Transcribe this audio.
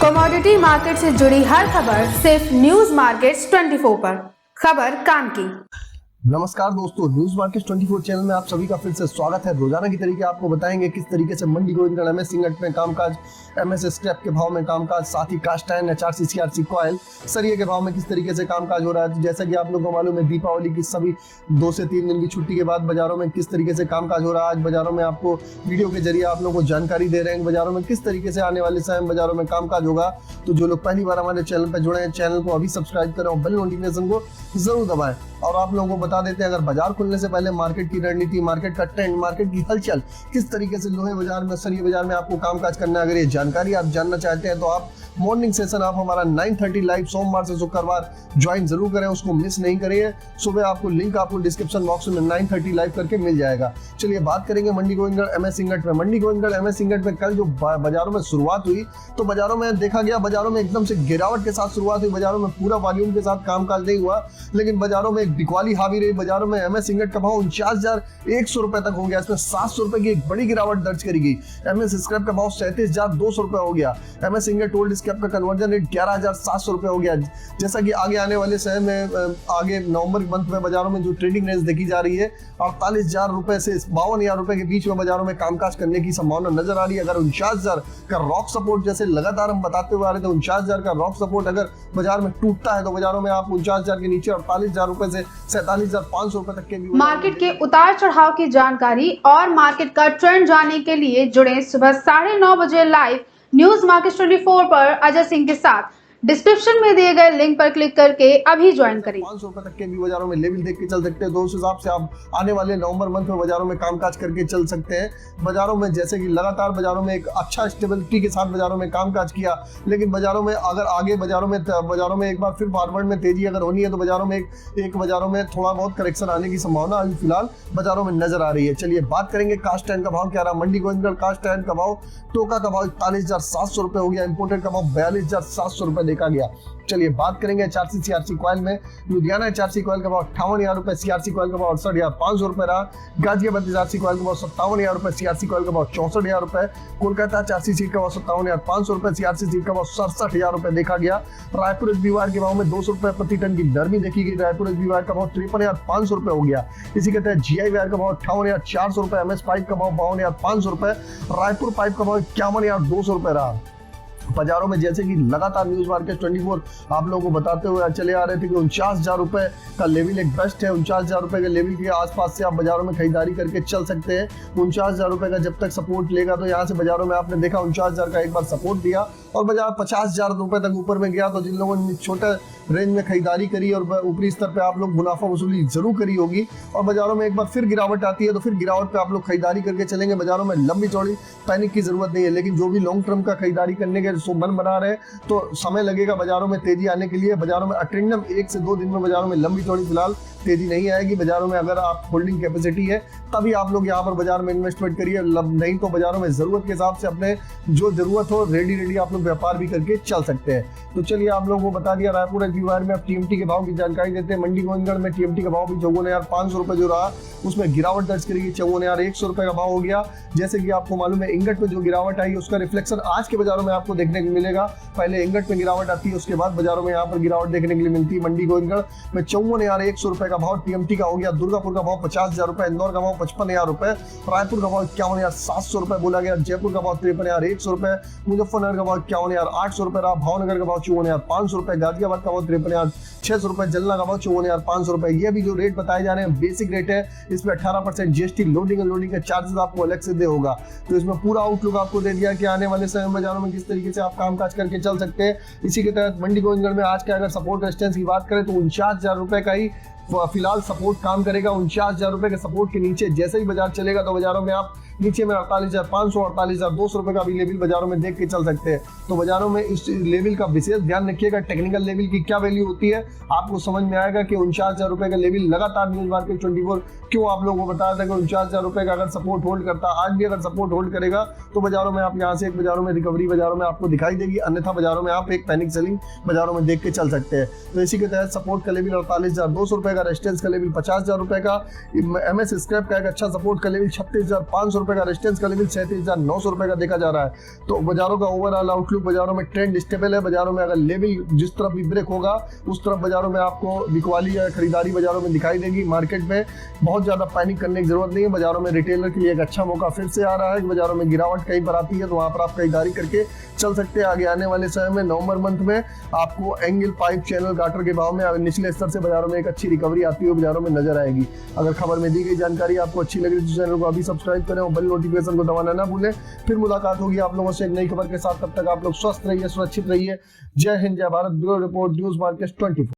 Commodity market से जुड़ी हर खबर सिर्फ न्यूज मार्केट्स 24 पर। खबर काम की। नमस्कार दोस्तों, न्यूज मार्केट 24 चैनल में आप सभी का फिर से स्वागत है। रोजाना की तरीके आपको बताएंगे किस तरीके से मंडी गोविंदगढ़ एमएस इंगट में कामकाज, एमएस स्क्रैप के भाव में कामकाज, साथ ही cast iron, HRC, CRC coil, सरिये के भाव में किस तरीके से कामकाज हो रहा है। जैसा कि आप लोगों को मालूम है, दीपावली की सभी 2 से 3 दिन की छुट्टी के बाद बाजारों में किस तरीके से कामकाज हो रहा है। आज बाजारों में आपको वीडियो के जरिए आप लोगों को जानकारी दे रहे हैं बाजारों में किस तरीके से आने वाले समय बाजारों में कामकाज होगा। तो जो लोग पहली बार हमारे चैनल पर जुड़े हैं, चैनल को अभी सब्सक्राइब करें और बेल नोटिफिकेशन को जरूर दबाएं। और आप लोगों को बता देते हैं, अगर बाजार खुलने से पहले मार्केट की रणनीति, मार्केट का ट्रेंड, मार्केट की हलचल, किस तरीके से लोहे बाजार में, सरिये बाजार में आपको कामकाज करना है, अगर ये जानकारी आप जानना चाहते हैं तो आप मॉर्निंग सेशन आप हमारा 9:30 लाइव सोमवार से शुक्रवार ज्वाइन जरूर करें, उसको मिस नहीं करिए। सुबह आपको लिंक आपको डिस्क्रिप्शन बॉक्स में 9:30 लाइव करके मिल जाएगा। चलिए बात करेंगे मंडी गोविंदगढ़ एमएस इंगट में। मंडी गोविंदगढ़ एमएस इंगट में कल जो बाजारों में शुरुआत हुई तो बाजारों में देखा गया, बाजारों में एकदम से गिरावट के साथ शुरुआत हुई। बाजारों में पूरा वॉल्यूम के साथ कामकाज नहीं हुआ, लेकिन बाजारों में एक बिकवाली हावी रही। बाजारों में एमएस इंगट का भाव 49,100 रुपए तक हो गया, इसमें 700 रुपए की एक बड़ी गिरावट दर्ज करी गई। एमएस स्क्रैप का भाव 37,200 रुपए हो गया। एमएस इंगट ओल्ड स्क्रैप का कन्वर्जन रेट 11,700 रुपए हो गया। जैसा कि आगे आने वाले समय में, आगे नवंबर मंथ में बाजारों में जो ट्रेडिंग रेंज देखी जा रही है 48,000 रुपए से 52,000 रुपए के बीच में बाजारों में कामकाज करने की संभावना नजर आ रही है। अगर 49,000 का रॉक सपोर्ट, जैसे लगातार हम बताते हुए आ रहे थे, 49,000 का रॉक सपोर्ट अगर बाजार में टूटता है तो बाजारों में आप 49,000 के नीचे 48,000 रुपए से 47,500 रुपए तक के भी मार्केट के उतार चढ़ाव की जानकारी और मार्केट का ट्रेंड जानने के लिए जुड़े सुबह 9:30 बजे लाइव न्यूज मार्केट 24 पर अजय सिंह के साथ। डिस्क्रिप्शन में दिए गए लिंक पर क्लिक करके अभी ज्वाइन करें। 500 रुपए तक के भी बाजारों में लेवल देख के चल सकते हैं। तो उस हिसाब से आप आने वाले नवंबर मंथ में बाजारों में कामकाज करके चल सकते हैं। बाजारों में जैसे कि लगातार बाजारों में एक अच्छा स्टेबिलिटी के साथ बाजारों में कामकाज किया, लेकिन बाजारों में अगर आगे बाजारों में एक बार फिर फॉरवर्ड में तेजी अगर होनी है तो बाजारों में एक बाजारों में थोड़ा बहुत करेक्शन आने की संभावना अभी फिलहाल बाजारों में नजर आ रही है। चलिए बात करेंगे कास्ट आयरन का भाव क्या रहा। मंडी गोविंदगढ़ कास्ट आयरन का भाव, टोका का भाव 41,700 रुपए हो गया, इंपोर्टेड का भाव 42,700 रुपए देखा गया। चलिए बात करेंगे एचआरसी सीआरसी कॉयल में। लुधियाना एचआरसी कॉयल का भाव 58,000 रुपए, सीआरसी कॉयल का भाव 68,500 रुपए रहा। गाजियाबाद एचआरसी कॉयल का भाव 57,000 रुपए, सीआरसी कॉयल का भाव 64,000 रुपए। कोलकाता एचआरसी सीट का भाव 57,500 रुपए, सीआरसी सीट का भाव 67,000 रुपए देखा गया। रायपुर एचबीवायर के भाव में 200 रुपए प्रति टन की नरमी देखी गई। रायपुर एचबीवायर का भाव 53,500 रुपए हो गया। इसी के तहत जीआई वायर का भाव 58,400 रुपए, एमएस पाइप का भाव 52,500 रुपए, रायपुर पाइप का भाव 51,200 रुपए रहा। बाजारों में जैसे कि लगातार न्यूज मार्केट 24 आप लोगों को बताते हुए चले आ रहे थे कि 49,000 रुपए का लेवल एक बेस्ट है। 49,000 रुपए के लेवल के आसपास से आप बाजारों में खरीदारी करके चल सकते हैं। 49,000 रुपए का जब तक सपोर्ट लेगा तो यहाँ से बाजारों में आपने देखा 49,000 का एक बार सपोर्ट दिया और बाजार 50,000 रुपए तक ऊपर में गया। तो जिन लोगों ने छोटे रेंज में खरीदारी करी और ऊपरी स्तर पे आप लोग मुनाफा वसूली जरूर करी होगी, और बाजारों में एक बार फिर गिरावट आती है तो फिर गिरावट पे आप लोग खरीदारी करके चलेंगे। बाजारों में लंबी चौड़ी पैनिक की जरूरत नहीं है, लेकिन जो भी लॉन्ग टर्म का खरीदारी करने के मन बना रहे तो समय लगेगा बाजारों में तेजी आने के लिए। बाजारों में अटेंडम 1 से 2 दिन में बाजारों में लंबी चौड़ी फिलहाल तेजी नहीं आएगी। बाजारों में अगर आप होल्डिंग कैपेसिटी है तभी आप लोग यहाँ पर बाजार में इन्वेस्टमेंट करिए, नहीं तो बाजारों में जरूरत के हिसाब से अपने जो जरूरत हो रेडी आप लोग व्यापार भी करके चल सकते हैं। तो चलिए आप लोगों को बता दिया। रायपुर एचबीवायर में आप टीएमटी के भाव की जानकारी देते हैं। मंडी गोविंदगढ़ में टीएमटी का भाव भी 54,500 रुपए जो रहा उसमें गिरावट दर्ज करेगी, 54,100 रुपए का भाव हो गया। जैसे कि आपको मालूम है इंगट में जो गिरावट आई उसका रिफ्लेक्शन आज के बाजारों में आपको देखने को मिलेगा। पहले इंगट में गिरावट आती है, उसके बाद बाजारों में यहाँ पर गिरावट देखने के लिए मिलती है। मंडी गोविंदगढ़ में 54,100 रुपए का भाव टीएमटी का हो गया। दुर्गापुर का भाव 50,000 रुपए, इंदौर का भाव 55,000 रुपए, रायपुर का भाव 51,700 रुपए बोला गया। जयपुर का भाव 53,100 रुपए, मुजफ्फरनगर का भाव 51,800 रुपए रहा। भावनगर का भाव 54,500 रुपए, गाजियाबाद का भाव 53,600 रुपए, जलना का भाव 54,500 रुपए। ये भी जो रेट बताए जा रहे हैं बेसिक रेट है, इसमें 18% जीएसटी लोडिंग और लोडिंग के चार्जेस आपको अलग से दे होगा। तो इसमें पूरा आउटलुक आपको दे दिया कि आने वाले समय बाजारों में किस तरीके से आप कामकाज करके चल सकते हैं। इसी के तहत मंडी गोविंदगढ़ में आज का अगर सपोर्ट रेजिस्टेंस की बात करें तो 49,000 रुपए का ही फिलहाल सपोर्ट काम करेगा। 49,000 रुपए के सपोर्ट के नीचे जैसे ही बाजार चलेगा तो बाजारों में आप नीचे में 48,500 48,200 रुपए का भी लेवल बाजारों में देख के चल सकते हैं। तो बाजारों में इस लेवल का विशेष ध्यान रखिएगा। टेक्निकल लेवल की क्या वैल्यू होती है आपको समझ में आएगा कि 49,000 रुपए का लेवल लगातार न्यूज मार्केट 24 क्यों आप लोगों को बताया था कि 49,000 रुपए का अगर सपोर्ट होल्ड करता, आज भी अगर सपोर्ट होल्ड करेगा तो बाजारों में आप यहाँ से एक बाजारों में रिकवरी बाजारों में आपको दिखाई देगी, अन्यथा बाजारों में आप एक पैनिक सेलिंग बाजारों में देख के चल सकते हैं। तो इसी के तहत सपोर्ट का लेवल 48,200 रुपए का, रेजिस्टेंस का लेवल 50,000 रुपए का, एमएस स्क्रैप का एक अच्छा सपोर्ट का लेवल 36,500 रुपए का, रेजिस्टेंस का लेवल 37,900 रुपए का देखा जा रहा है। तो बाजारों का ओवरऑल आउटलुक बाजारों में ट्रेंड स्टेबल है। बाजारों में अगर लेवल जिस तरफ भी ब्रेक होगा उस तरफ बाजारों में आपको बिकवाली या खरीदारी बाजारों में दिखाई देगी। मार्केट में बहुत ज्यादा पैनिक करने की जरूरत नहीं है। बाजारों में रिटेलर के लिए एक अच्छा मौका फिर से आ रहा है कि बाजारों में गिरावट कहीं पर आती है तो वहां पर आप खरीदारी करके चल सकते हैं। आगे आने वाले समय में नवंबर मंथ में आपको एंगल पाइप चैनल गाटर के भाव में निचले स्तर से बाजारों में एक अच्छी रिकवरी आती हुई बाजारों में नजर आएगी। अगर खबर में दी गई जानकारी आपको अच्छी लग रही तो चैनल को अभी सब्सक्राइब करें और बेल नोटिफिकेशन को दबाना ना भूलें। फिर मुलाकात होगी आप लोगों से एक नई खबर के साथ। तब तक आप लोग स्वस्थ रहिए, सुरक्षित रहिए। जय हिंद, जय Bharat. Bureau report, news market 24।